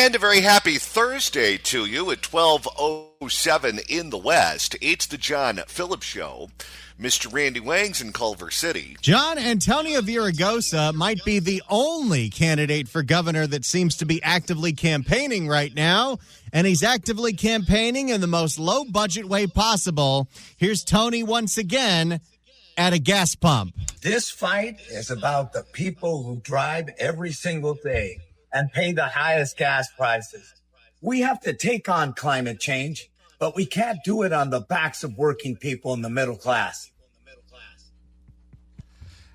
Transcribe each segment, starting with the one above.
And a very happy Thursday to you at 12:07 in the West. It's the John Phillips Show. Mr. Randy Wang's in Culver City. John, Antonio Villaraigosa might be the only candidate for governor that seems to be actively campaigning right now, and he's actively campaigning in the most low-budget way possible. Here's Tony once again at a gas pump. This fight is about the people who drive every single day and pay the highest gas prices. We have to take on climate change, but we can't do it on the backs of working people in the middle class.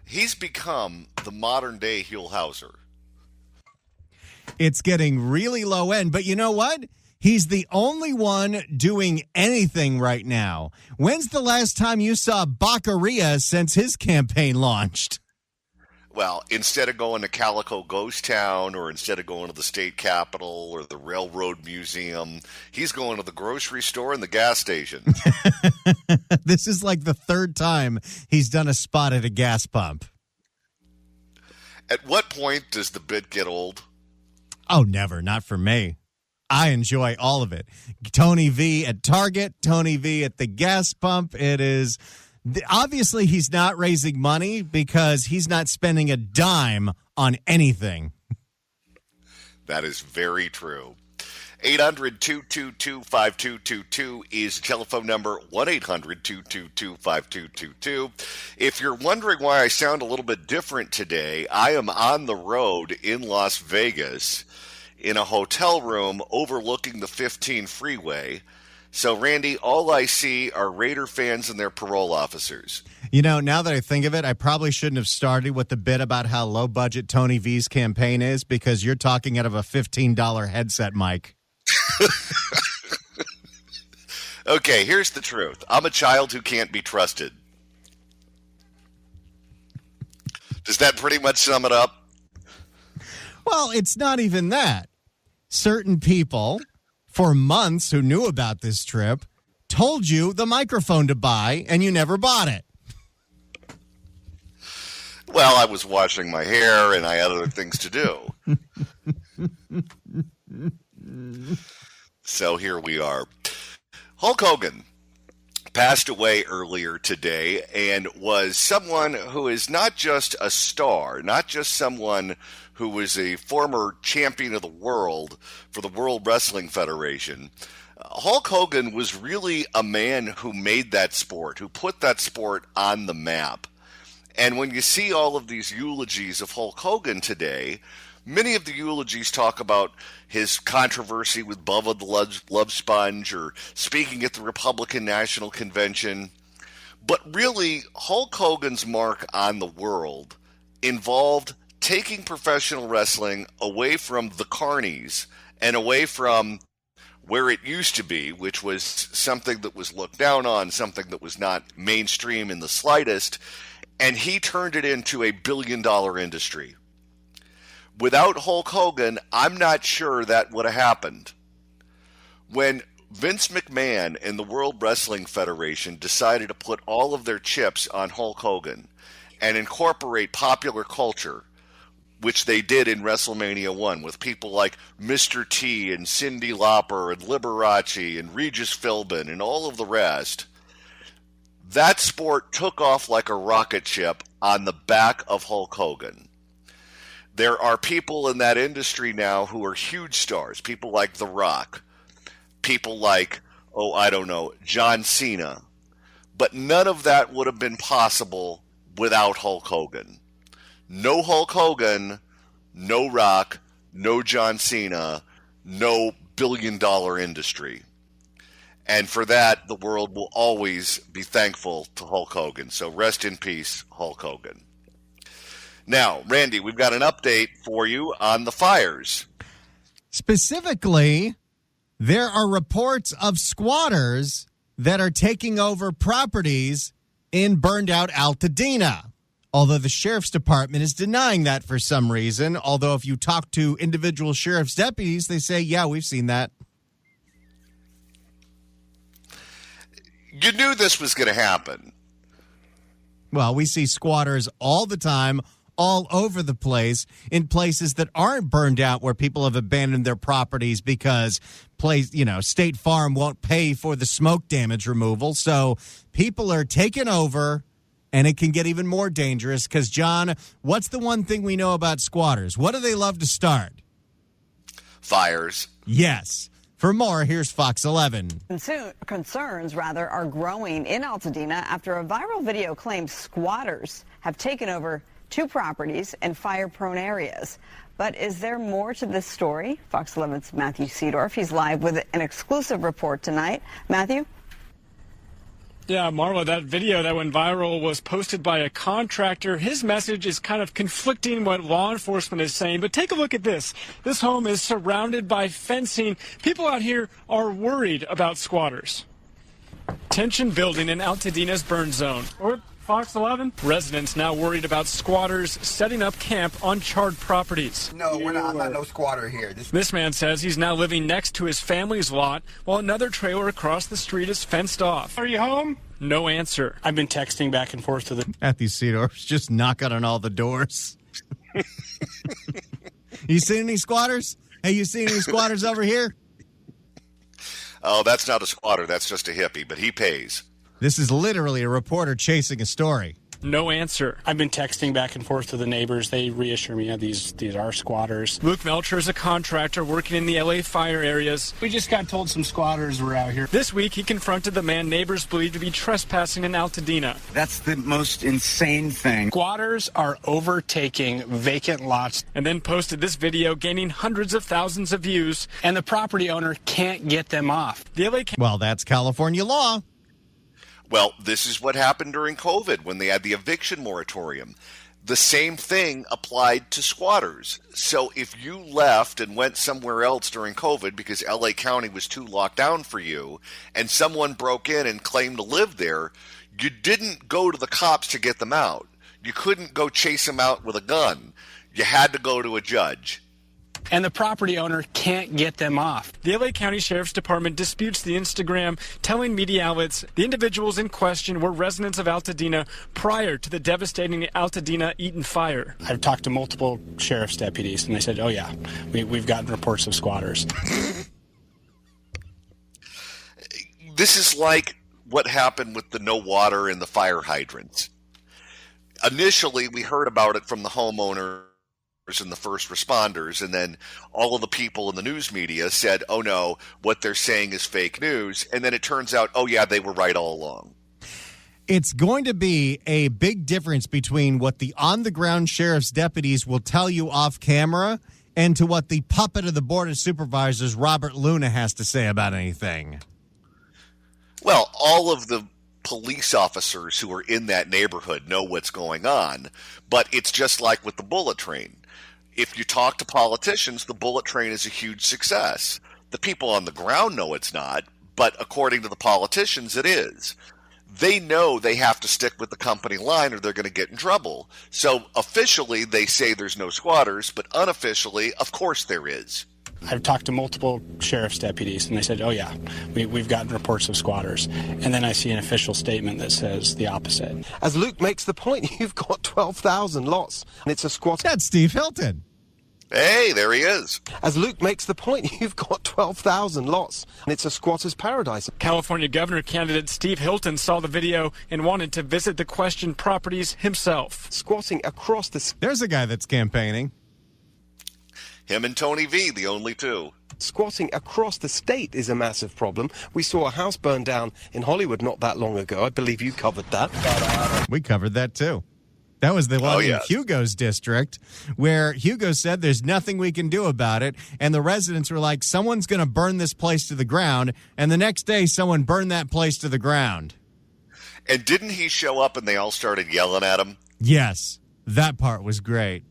He's become the modern-day Huell Hauser. It's getting really low end, but you know what? He's the only one doing anything right now. When's the last time you saw Baccaria since his campaign launched? Well, instead of going to Calico Ghost Town or instead of going to the state capitol or the Railroad Museum, he's going to the grocery store and the gas station. This is like the third time he's done a spot at a gas pump. At what point does the bit get old? Oh, never. Not for me. I enjoy all of it. Tony V at Target, Tony V at the gas pump. It is... Obviously, he's not raising money because he's not spending a dime on anything. That is very true. 800-222-5222 is the telephone number, 1-800-222-5222. If you're wondering why I sound a little bit different today, I am on the road in Las Vegas in a hotel room overlooking the 15 freeway. So, Randy, all I see are Raider fans and their parole officers. You know, now that I think of it, I probably shouldn't have started with the bit about how low-budget Tony V's campaign is because you're talking out of a $15 headset mic. Okay, here's the truth. I'm a child who can't be trusted. Does that pretty much sum it up? Well, it's not even that. Certain people... for months who knew about this trip, told you the microphone to buy, and you never bought it. Well, I was washing my hair, and I had other things to do. So here we are. Hulk Hogan passed away earlier today and was someone who is not just a star, not just someone who was a former champion of the world for the World Wrestling Federation. Hulk Hogan was really a man who made that sport, who put that sport on the map. And when you see all of these eulogies of Hulk Hogan today, many of the eulogies talk about his controversy with Bubba the Love Sponge or speaking at the Republican National Convention. But really, Hulk Hogan's mark on the world involved taking professional wrestling away from the carnies and away from where it used to be, which was something that was looked down on, something that was not mainstream in the slightest, and he turned it into a billion-dollar industry. Without Hulk Hogan, I'm not sure that would have happened. When Vince McMahon and the World Wrestling Federation decided to put all of their chips on Hulk Hogan and incorporate popular culture, which they did in WrestleMania 1 with people like Mr. T and Cyndi Lauper and Liberace and Regis Philbin and all of the rest, that sport took off like a rocket ship on the back of Hulk Hogan. There are people in that industry now who are huge stars, people like The Rock, people like, John Cena. But none of that would have been possible without Hulk Hogan. No Hulk Hogan, no Rock, no John Cena, no billion-dollar industry. And for that, the world will always be thankful to Hulk Hogan. So rest in peace, Hulk Hogan. Now, Randy, we've got an update for you on the fires. Specifically, there are reports of squatters that are taking over properties in burned-out Altadena. Although the sheriff's department is denying that for some reason. Although if you talk to individual sheriff's deputies, they say, yeah, we've seen that. You knew this was going to happen. Well, we see squatters all the time, all over the place in places that aren't burned out, where people have abandoned their properties because State Farm won't pay for the smoke damage removal. So people are taking over, and it can get even more dangerous because, John, what's the one thing we know about squatters? What do they love to start? Fires. Yes. For more, here's Fox 11. Concerns are growing in Altadena after a viral video claims squatters have taken over 2 properties in fire-prone areas. But is there more to this story? Fox 11's Matthew Seedorf. He's live with an exclusive report tonight. Matthew? Yeah, Marla, that video that went viral was posted by a contractor. His message is kind of conflicting what law enforcement is saying. But take a look at this. This home is surrounded by fencing. People out here are worried about squatters. Tension building in Altadena's burn zone. Or Fox 11. Residents now worried about squatters setting up camp on charred properties. No, we're not. I'm not no squatter here. This man says he's now living next to his family's lot while another trailer across the street is fenced off. Are you home? No answer. I've been texting back and forth to the... Matthew Seedorf's just knocking on all the doors. You seen any squatters? Hey, you seen any squatters over here? Oh, that's not a squatter. That's just a hippie, but he pays. This is literally a reporter chasing a story. No answer. I've been texting back and forth to the neighbors. They reassure me, these are squatters. Luke Melcher is a contractor working in the LA fire areas. We just got told some squatters were out here. This week, he confronted the man neighbors believe to be trespassing in Altadena. That's the most insane thing. Squatters are overtaking vacant lots. And then posted this video gaining hundreds of thousands of views. And the property owner can't get them off. The LA Well, that's California law. Well, this is what happened during COVID when they had the eviction moratorium. The same thing applied to squatters. So if you left and went somewhere else during COVID because LA County was too locked down for you and someone broke in and claimed to live there, you didn't go to the cops to get them out. You couldn't go chase them out with a gun. You had to go to a judge. And the property owner can't get them off. The LA County Sheriff's Department disputes the Instagram, telling media outlets the individuals in question were residents of Altadena prior to the devastating Altadena-Eaton fire. I've talked to multiple sheriff's deputies, and they said, oh yeah, we've gotten reports of squatters. This is like what happened with the no water and the fire hydrants. Initially, we heard about it from the homeowner and the first responders, and then all of the people in the news media said, oh no, what they're saying is fake news, and then it turns out, oh yeah, they were right all along. It's going to be a big difference between what the on-the-ground sheriff's deputies will tell you off camera and to what the puppet of the Board of Supervisors, Robert Luna, has to say about anything. Well, all of the police officers who are in that neighborhood know what's going on, but it's just like with the bullet train. If you talk to politicians, the bullet train is a huge success. The people on the ground know it's not, but according to the politicians, it is. They know they have to stick with the company line or they're going to get in trouble. So officially, they say there's no squatters, but unofficially, of course there is. I've talked to multiple sheriff's deputies, and they said, oh yeah, we've gotten reports of squatters. And then I see an official statement that says the opposite. As Luke makes the point, you've got 12,000 lots, and it's a squatter. That's Steve Hilton. Hey, there he is. As Luke makes the point, you've got 12,000 lots, and it's a squatter's paradise. California governor candidate Steve Hilton saw the video and wanted to visit the questioned properties himself. Squatting across the... There's a guy that's campaigning. Him and Tony V, the only two. Squatting across the state is a massive problem. We saw a house burn down in Hollywood not that long ago. I believe you covered that. We covered that too. That was the one in Hugo's district where Hugo said there's nothing we can do about it. And the residents were like, someone's going to burn this place to the ground. And the next day, someone burned that place to the ground. And didn't he show up and they all started yelling at him? Yes, that part was great.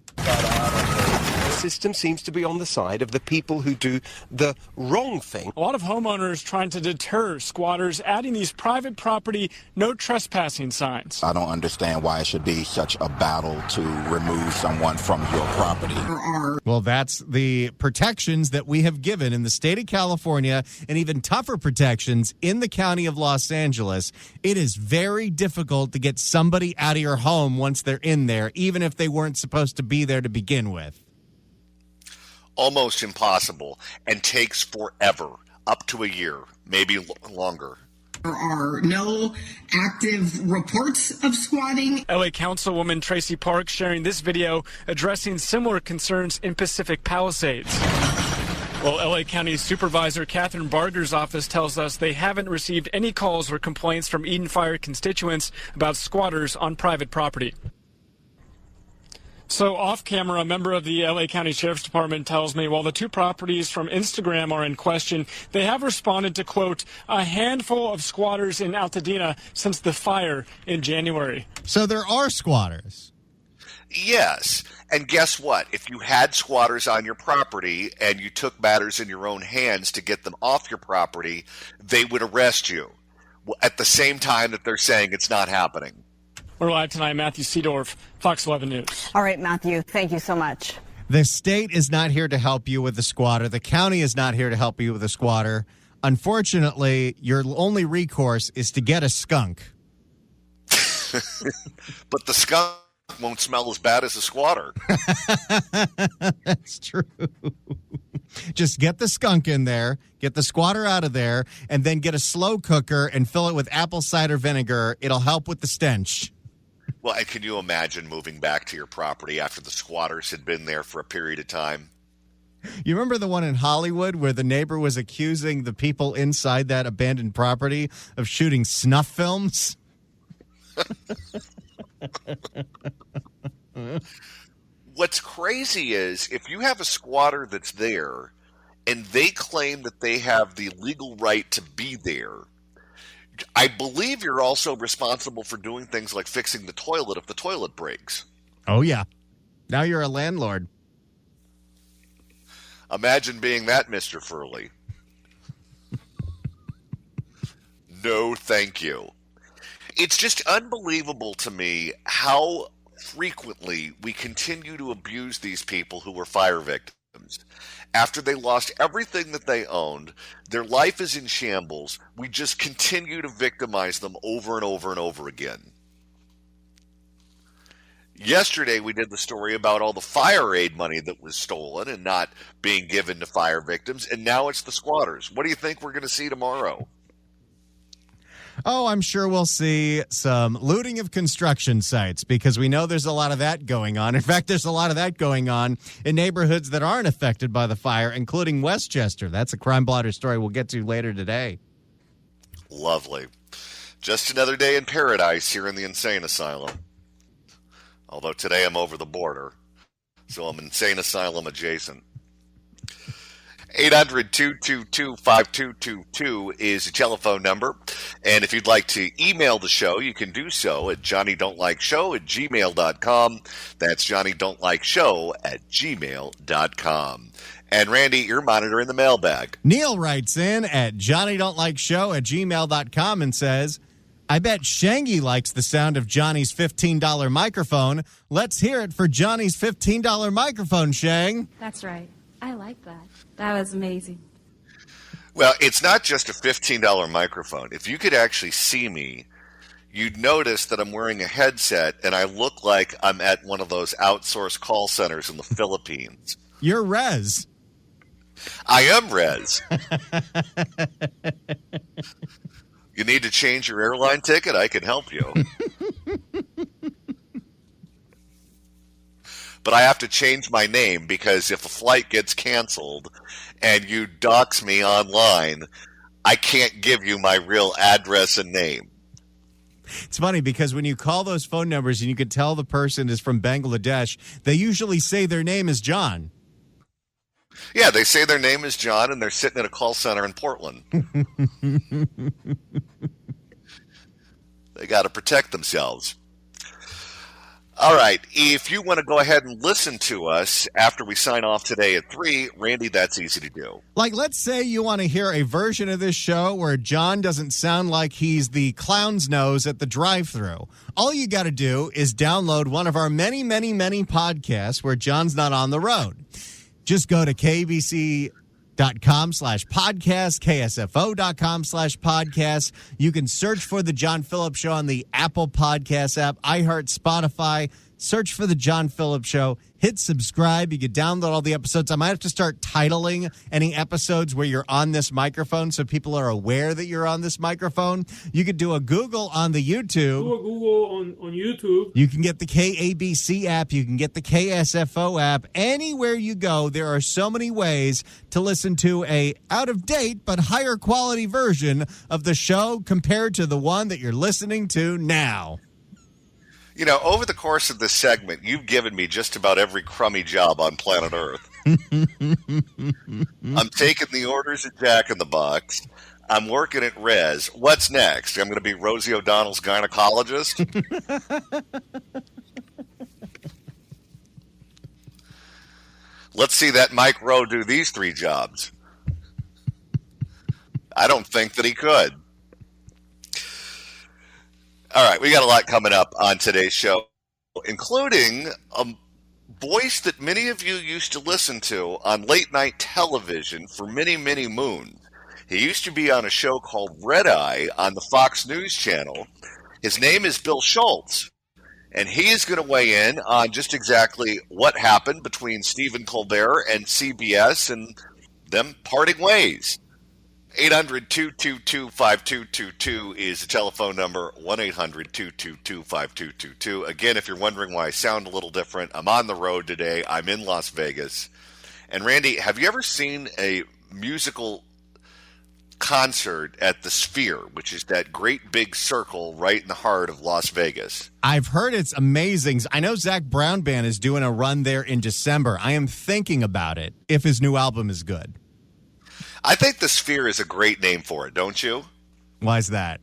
system seems to be on the side of the people who do the wrong thing. A lot of homeowners trying to deter squatters, adding these private property no trespassing signs. I don't understand why it should be such a battle to remove someone from your property. Well, that's the protections that we have given in the state of California, and even tougher protections in the county of Los Angeles. It is very difficult to get somebody out of your home once they're in there, even if they weren't supposed to be there to begin with. Almost impossible, and takes forever, up to a year, maybe longer. There are no active reports of squatting. LA Councilwoman Tracy Parks sharing this video addressing similar concerns in Pacific Palisades. Well, LA County Supervisor Catherine Barger's office tells us they haven't received any calls or complaints from Eden Fire constituents about squatters on private property. So off camera, a member of the LA County Sheriff's Department tells me while the two properties from Instagram are in question, they have responded to, quote, a handful of squatters in Altadena since the fire in January. So there are squatters. Yes. And guess what? If you had squatters on your property and you took matters in your own hands to get them off your property, they would arrest you at the same time that they're saying it's not happening. We're live tonight. Matthew Seedorf, Fox 11 News. All right, Matthew, thank you so much. The state is not here to help you with the squatter. The county is not here to help you with the squatter. Unfortunately, your only recourse is to get a skunk. But the skunk won't smell as bad as a squatter. That's true. Just get the skunk in there, get the squatter out of there, and then get a slow cooker and fill it with apple cider vinegar. It'll help with the stench. Well, and can you imagine moving back to your property after the squatters had been there for a period of time? You remember the one in Hollywood where the neighbor was accusing the people inside that abandoned property of shooting snuff films? What's crazy is if you have a squatter that's there and they claim that they have the legal right to be there, I believe you're also responsible for doing things like fixing the toilet if the toilet breaks. Oh, yeah. Now you're a landlord. Imagine being that, Mr. Furley. No, thank you. It's just unbelievable to me how frequently we continue to abuse these people who were fire victims. After they lost everything that they owned, their life is in shambles, we just continue to victimize them over and over and over again. Yesterday we did the story about all the fire aid money that was stolen and not being given to fire victims, and now it's the squatters. What do you think we're going to see tomorrow? Oh, I'm sure we'll see some looting of construction sites because we know there's a lot of that going on. In fact, there's a lot of that going on in neighborhoods that aren't affected by the fire, including Westchester. That's a crime blotter story we'll get to later today. Lovely. Just another day in paradise here in the insane asylum. Although today I'm over the border, so I'm insane asylum adjacent. 800-222-5222 is the telephone number. And if you'd like to email the show, you can do so at johnnydon'tlikeshow@gmail.com. That's johnnydon'tlikeshow@gmail.com. And Randy, you're monitoring the mailbag. Neil writes in at johnnydon'tlikeshow@gmail.com and says, I bet Shangy likes the sound of Johnny's $15 microphone. Let's hear it for Johnny's $15 microphone, Shang. That's right. I like that. That was amazing. Well, it's not just a $15 microphone. If you could actually see me, you'd notice that I'm wearing a headset and I look like I'm at one of those outsourced call centers in the Philippines. You're Rez. I am Rez. You need to change your airline ticket? I can help you. But I have to change my name because if a flight gets canceled and you dox me online, I can't give you my real address and name. It's funny because when you call those phone numbers and you can tell the person is from Bangladesh, they usually say their name is John. Yeah, they say their name is John and they're sitting at a call center in Portland. They got to protect themselves. All right. If you want to go ahead and listen to us after we sign off today at 3, Randy, that's easy to do. Like, let's say you want to hear a version of this show where John doesn't sound like he's the clown's nose at the drive-thru. All you got to do is download one of our many, many, many podcasts where John's not on the road. Just go to KBC.com/podcast, KSFO.com/podcast. You can search for The John Phillips Show on the Apple Podcast app, iHeart, Spotify. Search for The John Phillips Show. Hit subscribe. You can download all the episodes. I might have to start titling any episodes where you're on this microphone so people are aware that you're on this microphone. You could do a Google on the YouTube. Do a Google on YouTube. You can get the KABC app. You can get the KSFO app. Anywhere you go, there are so many ways to listen to a out-of-date but higher quality version of the show compared to the one that you're listening to now. You know, over the course of this segment, you've given me just about every crummy job on planet Earth. I'm taking the orders at Jack in the Box. I'm working at Res. What's next? I'm going to be Rosie O'Donnell's gynecologist? Let's see that Mike Rowe do these 3 jobs. I don't think that he could. All right, we got a lot coming up on today's show, including a voice that many of you used to listen to on late-night television for many, many moons. He used to be on a show called Red Eye on the Fox News Channel. His name is Bill Schultz, and he is going to weigh in on just exactly what happened between Stephen Colbert and CBS and them parting ways. 800-222-5222 is the telephone number, 1-800-222-5222. Again, if you're wondering why I sound a little different, I'm on the road today. I'm in Las Vegas. And Randy, have you ever seen a musical concert at the Sphere, which is that great big circle right in the heart of Las Vegas? I've heard it's amazing. I know Zach Brown Band is doing a run there in December. I am thinking about it if his new album is good. I think the Sphere is a great name for it, don't you? Why is that?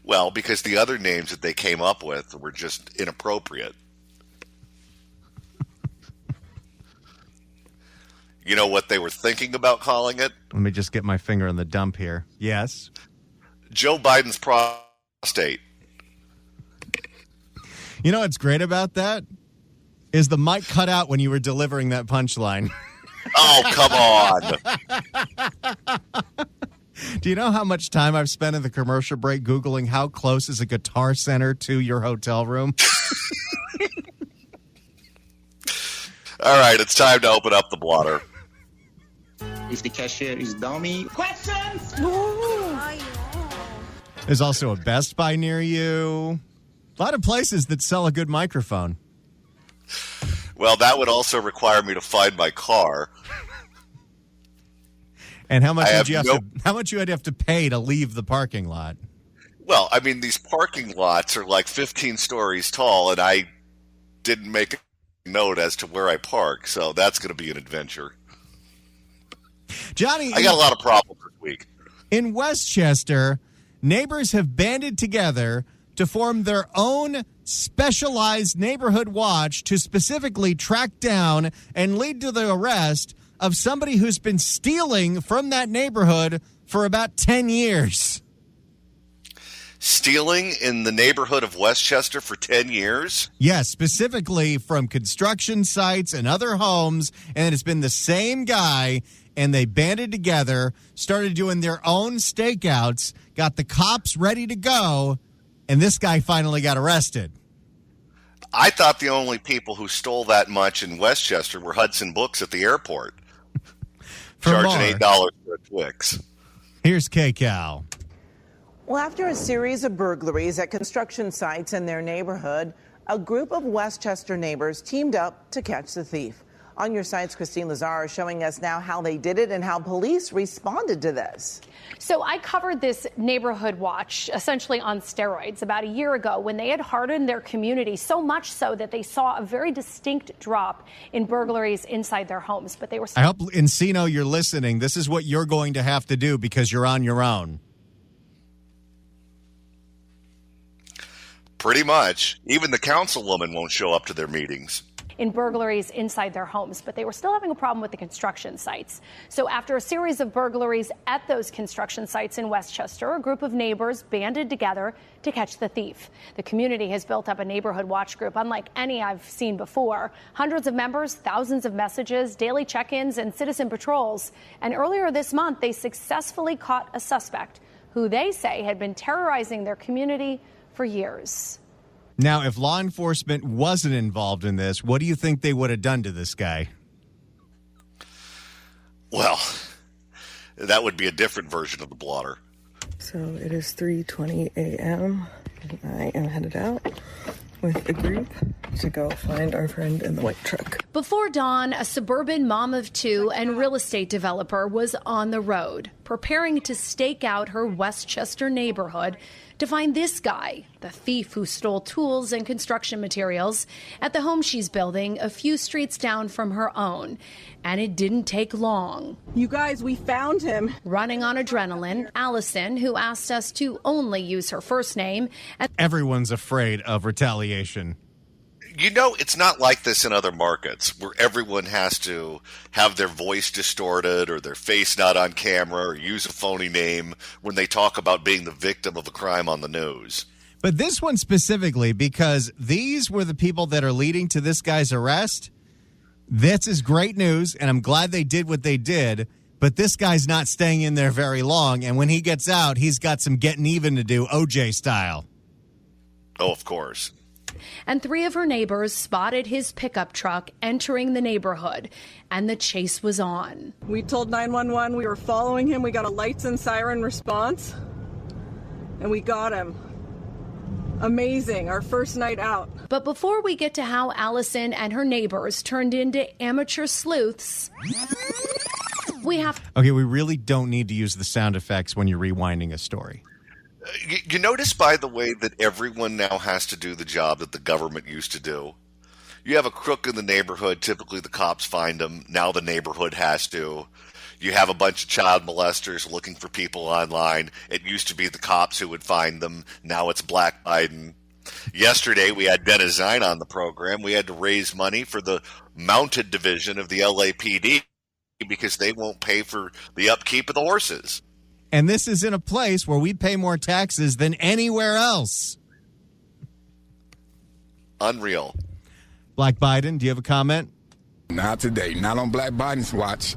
Well, because the other names that they came up with were just inappropriate. You know what they were thinking about calling it? Let me just get my finger in the dump here. Yes. Joe Biden's prostate. You know what's great about that? Is the mic cut out when you were delivering that punchline. Oh, come on. Do you know how much time I've spent in the commercial break Googling how close is a Guitar Center to your hotel room? All right, it's time to open up the blotter. If the cashier is dummy. Questions? There's also a Best Buy near you. A lot of places that sell a good microphone. Well, that would also require me to find my car. And how much would you have to pay to leave the parking lot? Well, I mean, these parking lots are like 15 stories tall, and I didn't make a note as to where I park, so that's going to be an adventure. Johnny, I got a lot of problems this week. In Westchester, neighbors have banded together to form their own specialized neighborhood watch to specifically track down and lead to the arrest of somebody who's been stealing from that neighborhood for about 10 years. Stealing in the neighborhood of Westchester for 10 years? Yes, specifically from construction sites and other homes, and it's been the same guy, and they banded together, started doing their own stakeouts, got the cops ready to go, and this guy finally got arrested. I thought the only people who stole that much in Westchester were Hudson Books at the airport. Charging $8 for a Twix. Here's K-Cal. Well, after a series of burglaries at construction sites in their neighborhood, a group of Westchester neighbors teamed up to catch the thief. On your sites, Christine Lazar is showing us now how they did it and how police responded to this. So I covered this neighborhood watch essentially on steroids about a year ago when they had hardened their community so much so that they saw a very distinct drop in burglaries inside their homes. But they were. I hope, Encino, you're listening. This is what you're going to have to do because you're on your own. Pretty much. Even the councilwoman won't show up to their meetings. In burglaries inside their homes, but they were still having a problem with the construction sites. So after a series of burglaries at those construction sites in Westchester, a group of neighbors banded together to catch the thief. The community has built up a neighborhood watch group unlike any I've seen before. Hundreds of members, thousands of messages, daily check-ins, and citizen patrols. And earlier this month, they successfully caught a suspect who they say had been terrorizing their community for years. Now, if law enforcement wasn't involved in this, what do you think they would have done to this guy? Well, that would be a different version of the blotter. So it is 3:20 a.m. and I am headed out with a group to go find our friend in the white truck. Before dawn, a suburban mom of two and real estate developer was on the road, preparing to stake out her Westchester neighborhood to find this guy, the thief who stole tools and construction materials at the home she's building a few streets down from her own. And it didn't take long. You guys, we found him. Running on adrenaline, Allison, who asked us to only use her first name. Everyone's afraid of retaliation. You know, it's not like this in other markets where everyone has to have their voice distorted or their face not on camera or use a phony name when they talk about being the victim of a crime on the news. But this one specifically, because these were the people that are leading to this guy's arrest, this is great news, and I'm glad they did what they did, but this guy's not staying in there very long, and when he gets out, he's got some getting even to do, OJ style. Oh, of course. And three of her neighbors spotted his pickup truck entering the neighborhood, and the chase was on. We told 911 we were following him. We got a lights and siren response, and we got him. Amazing, our first night out. But before we get to how Allison and her neighbors turned into amateur sleuths, we really don't need to use the sound effects when you're rewinding a story. You notice, by the way, that everyone now has to do the job that the government used to do. You have a crook in the neighborhood, typically the cops find him. Now the neighborhood has to. You have a bunch of child molesters looking for people online. It used to be the cops who would find them. Now it's Black Biden. Yesterday, we had Dennis Zine on the program. We had to raise money for the mounted division of the LAPD because they won't pay for the upkeep of the horses. And this is in a place where we pay more taxes than anywhere else. Unreal. Black Biden, do you have a comment? Not today. Not on Black Biden's watch.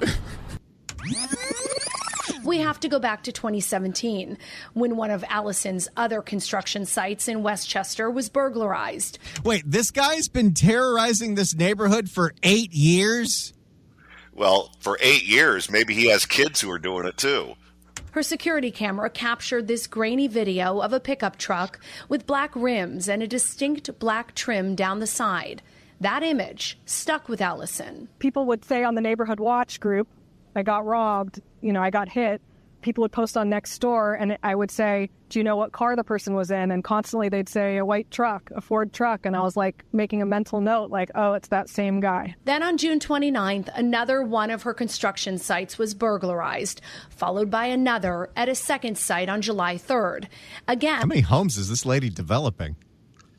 We have to go back to 2017 when one of Allison's other construction sites in Westchester was burglarized. Wait, this guy's been terrorizing this neighborhood for 8 years? Well, for 8 years, maybe he has kids who are doing it too. Her security camera captured this grainy video of a pickup truck with black rims and a distinct black trim down the side. That image stuck with Allison. People would say on the neighborhood watch group, I got robbed, I got hit. People would post on Nextdoor, and I would say, do you know what car the person was in? And constantly they'd say a white truck, a Ford truck. And I was like making a mental note, like, oh, it's that same guy. Then on June 29th, another one of her construction sites was burglarized, followed by another at a second site on July 3rd. Again, how many homes is this lady developing?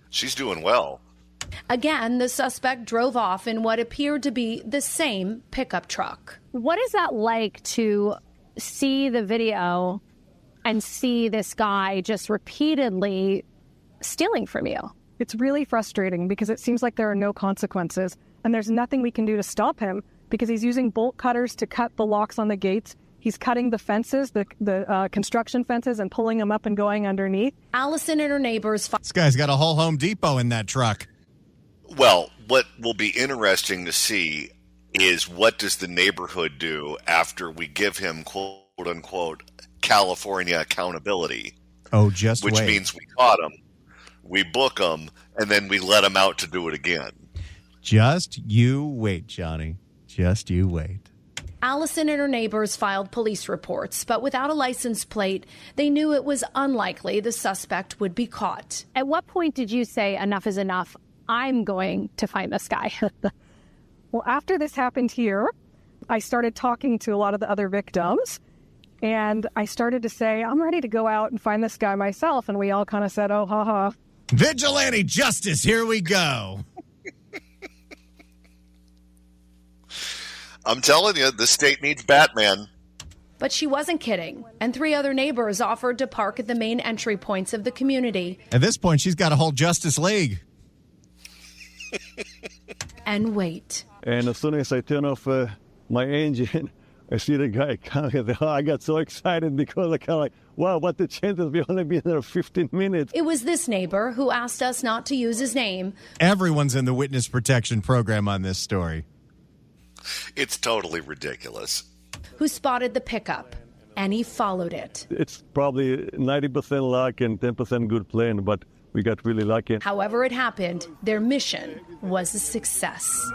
She's doing well. Again, the suspect drove off in what appeared to be the same pickup truck. What is that like to see the video and see this guy just repeatedly stealing from you? It's really frustrating because it seems like there are no consequences and there's nothing we can do to stop him because he's using bolt cutters to cut the locks on the gates. He's cutting the fences, the construction fences, and pulling them up and going underneath. Allison and her neighbors... This guy's got a whole Home Depot in that truck. Well, what will be interesting to see is what does the neighborhood do after we give him, quote unquote, California accountability. Oh, just which wait. means we caught him, we book him, and then we let him out to do it again. Just you wait, Johnny. Just you wait. Allison and her neighbors filed police reports, but without a license plate, they knew it was unlikely the suspect would be caught. At what point did you say enough is enough? I'm going to find this guy. Well, after this happened here, I started talking to a lot of the other victims, and I started to say, I'm ready to go out and find this guy myself. And we all kind of said, oh, haha, Vigilante justice, here we go. I'm telling you, this state needs Batman. But she wasn't kidding, and 3 other neighbors offered to park at the main entry points of the community. At this point, she's got a whole Justice League. And wait. And as soon as I turn off my engine, I see the guy coming. I got so excited because I kind of like, wow, what the chances we only been there 15 minutes. It was this neighbor who asked us not to use his name. Everyone's in the witness protection program on this story. It's totally ridiculous. Who spotted the pickup, and he followed it. It's probably 90% luck and 10% good plan, but we got really lucky. However it happened, their mission was a success.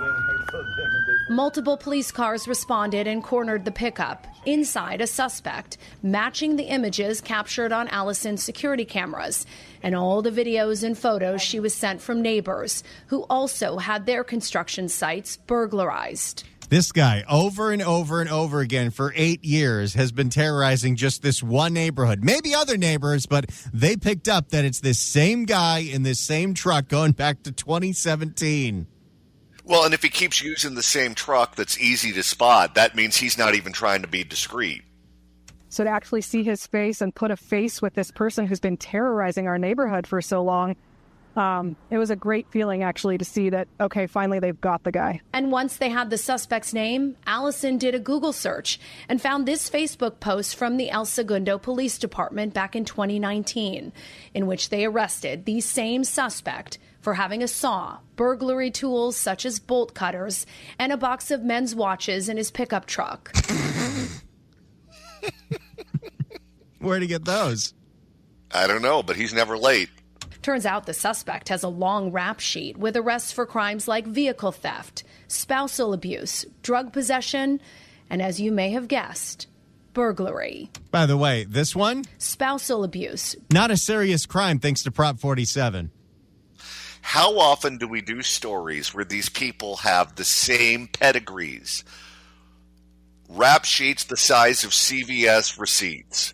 Multiple police cars responded and cornered the pickup. Inside, a suspect, matching the images captured on Allison's security cameras and all the videos and photos she was sent from neighbors who also had their construction sites burglarized. This guy, over and over and over again for 8 years, has been terrorizing just this one neighborhood. Maybe other neighbors, but they picked up that it's this same guy in this same truck going back to 2017. Well, and if he keeps using the same truck that's easy to spot, that means he's not even trying to be discreet. So to actually see his face and put a face with this person who's been terrorizing our neighborhood for so long, it was a great feeling, actually, to see that, okay, finally they've got the guy. And once they had the suspect's name, Allison did a Google search and found this Facebook post from the El Segundo Police Department back in 2019, in which they arrested the same suspect for having a saw, burglary tools such as bolt cutters, and a box of men's watches in his pickup truck. Where'd he get those? I don't know, but he's never late. Turns out the suspect has a long rap sheet with arrests for crimes like vehicle theft, spousal abuse, drug possession, and as you may have guessed, burglary. By the way, this one? Spousal abuse. Not a serious crime thanks to Prop 47. How often do we do stories where these people have the same pedigrees? Rap sheets the size of CVS receipts.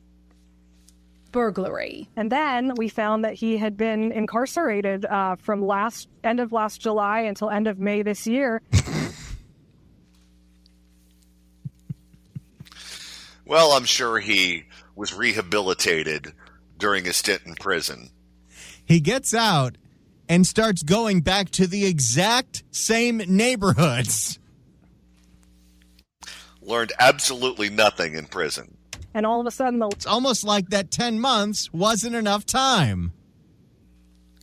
Burglary. And then we found that he had been incarcerated from end of last July until end of May this year. Well, I'm sure he was rehabilitated during his stint in prison. He gets out and starts going back to the exact same neighborhoods. Learned absolutely nothing in prison. And all of a sudden, it's almost like that 10 months wasn't enough time.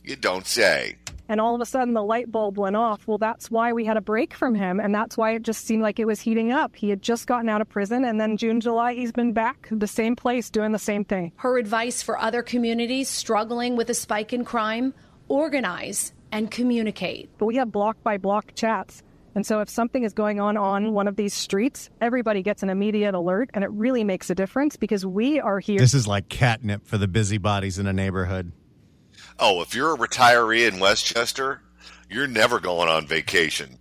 You don't say. And all of a sudden, the light bulb went off. Well, that's why we had a break from him, and that's why it just seemed like it was heating up. He had just gotten out of prison, and then June, July, he's been back the same place doing the same thing. Her advice for other communities struggling with a spike in crime: organize and communicate. But we have block-by-block chats. And so if something is going on one of these streets, everybody gets an immediate alert, and it really makes a difference because we are here. This is like catnip for the busybodies in a neighborhood. Oh, if you're a retiree in Westchester, you're never going on vacation.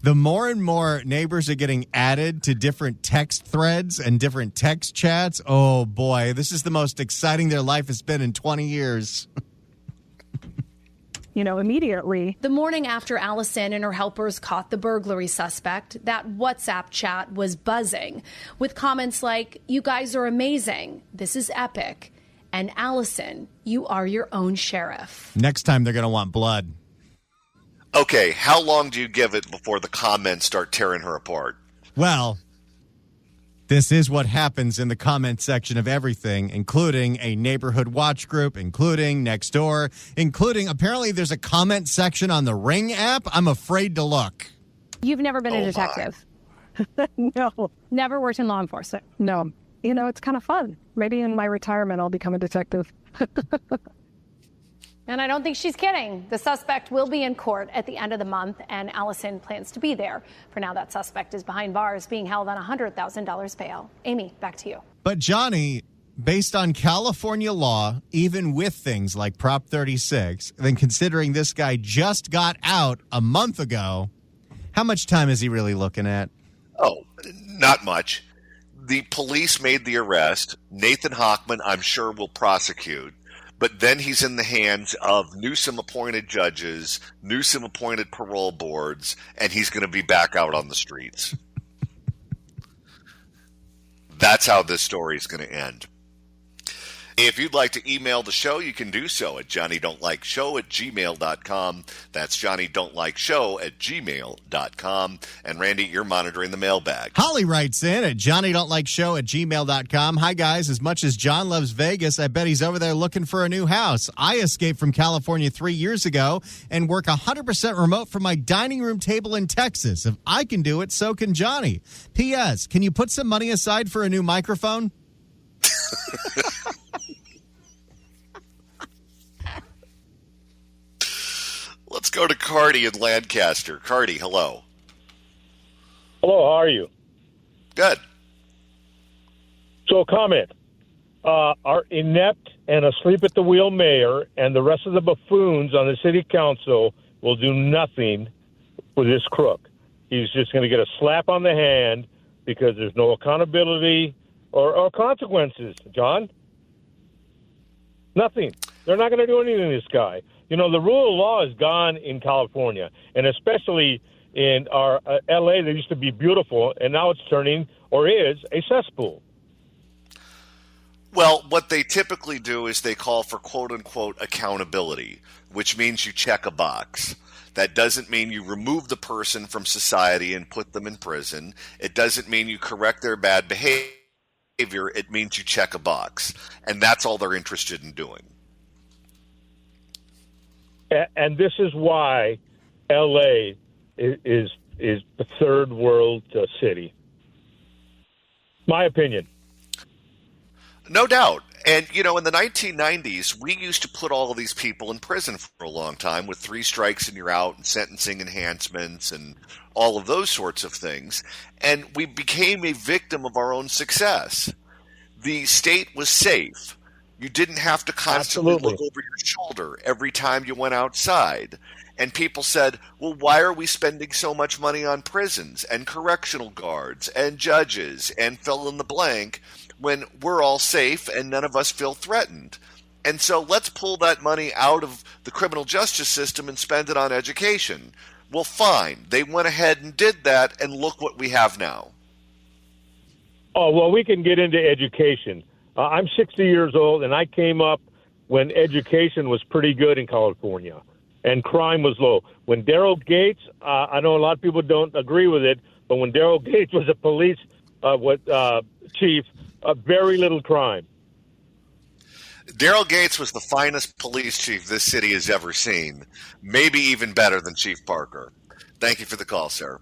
The more and more neighbors are getting added to different text threads and different text chats, oh boy, this is the most exciting their life has been in 20 years. Immediately. The morning after Allison and her helpers caught the burglary suspect, that WhatsApp chat was buzzing with comments like, "You guys are amazing. This is epic." And Allison, you are your own sheriff. Next time they're going to want blood. Okay, how long do you give it before the comments start tearing her apart? Well, this is what happens in the comment section of everything, including a neighborhood watch group, including Nextdoor, including apparently there's a comment section on the Ring app. I'm afraid to look. You've never been a detective? No. Never worked in law enforcement? No. It's kind of fun. Maybe in my retirement I'll become a detective. And I don't think she's kidding. The suspect will be in court at the end of the month, and Allison plans to be there. For now, that suspect is behind bars, being held on $100,000 bail. Amy, back to you. But Johnny, based on California law, even with things like Prop 36, then considering this guy just got out a month ago, how much time is he really looking at? Oh, not much. The police made the arrest. Nathan Hochman, I'm sure, will prosecute. but then he's in the hands of Newsom-appointed judges, Newsom-appointed parole boards, and he's going to be back out on the streets. That's how this story is going to end. If you'd like to email the show, you can do so at johnnydon'tlikeshow@gmail.com. That's johnnydon'tlikeshow@gmail.com. And Randy, you're monitoring the mailbag. Holly writes in at johnnydon'tlikeshow@gmail.com. Hi, guys. As much as John loves Vegas, I bet he's over there looking for a new house. I escaped from California 3 years ago and work 100% remote from my dining room table in Texas. If I can do it, so can Johnny. P.S. Can you put some money aside for a new microphone? Let's go to Cardi in Lancaster. Cardi, hello. Hello, how are you? Good. So, comment. Our inept and asleep-at-the-wheel mayor and the rest of the buffoons on the city council will do nothing for this crook. He's just going to get a slap on the hand because there's no accountability or consequences, John. Nothing. They're not going to do anything to this guy. You know, the rule of law is gone in California, and especially in our L.A. that used to be beautiful, and now it's turning, or is, a cesspool. Well, what they typically do is they call for quote-unquote accountability, which means you check a box. That doesn't mean you remove the person from society and put them in prison. It doesn't mean you correct their bad behavior. It means you check a box, and that's all they're interested in doing. And this is why L.A. is the third world city. My opinion. No doubt. And, you know, in the 1990s, we used to put all of these people in prison for a long time with 3 strikes and you're out and sentencing enhancements and all of those sorts of things. And we became a victim of our own success. The state was safe. You didn't have to constantly look over your shoulder every time you went outside. And people said, well, why are we spending so much money on prisons and correctional guards and judges and fill in the blank when we're all safe and none of us feel threatened? And so let's pull that money out of the criminal justice system and spend it on education. Well, fine. They went ahead and did that, and look what we have now. Oh, well, we can get into education. I'm 60 years old, and I came up when education was pretty good in California, and crime was low. When Daryl Gates, I know a lot of people don't agree with it, but when Daryl Gates was a police chief, very little crime. Daryl Gates was the finest police chief this city has ever seen, maybe even better than Chief Parker. Thank you for the call, sir.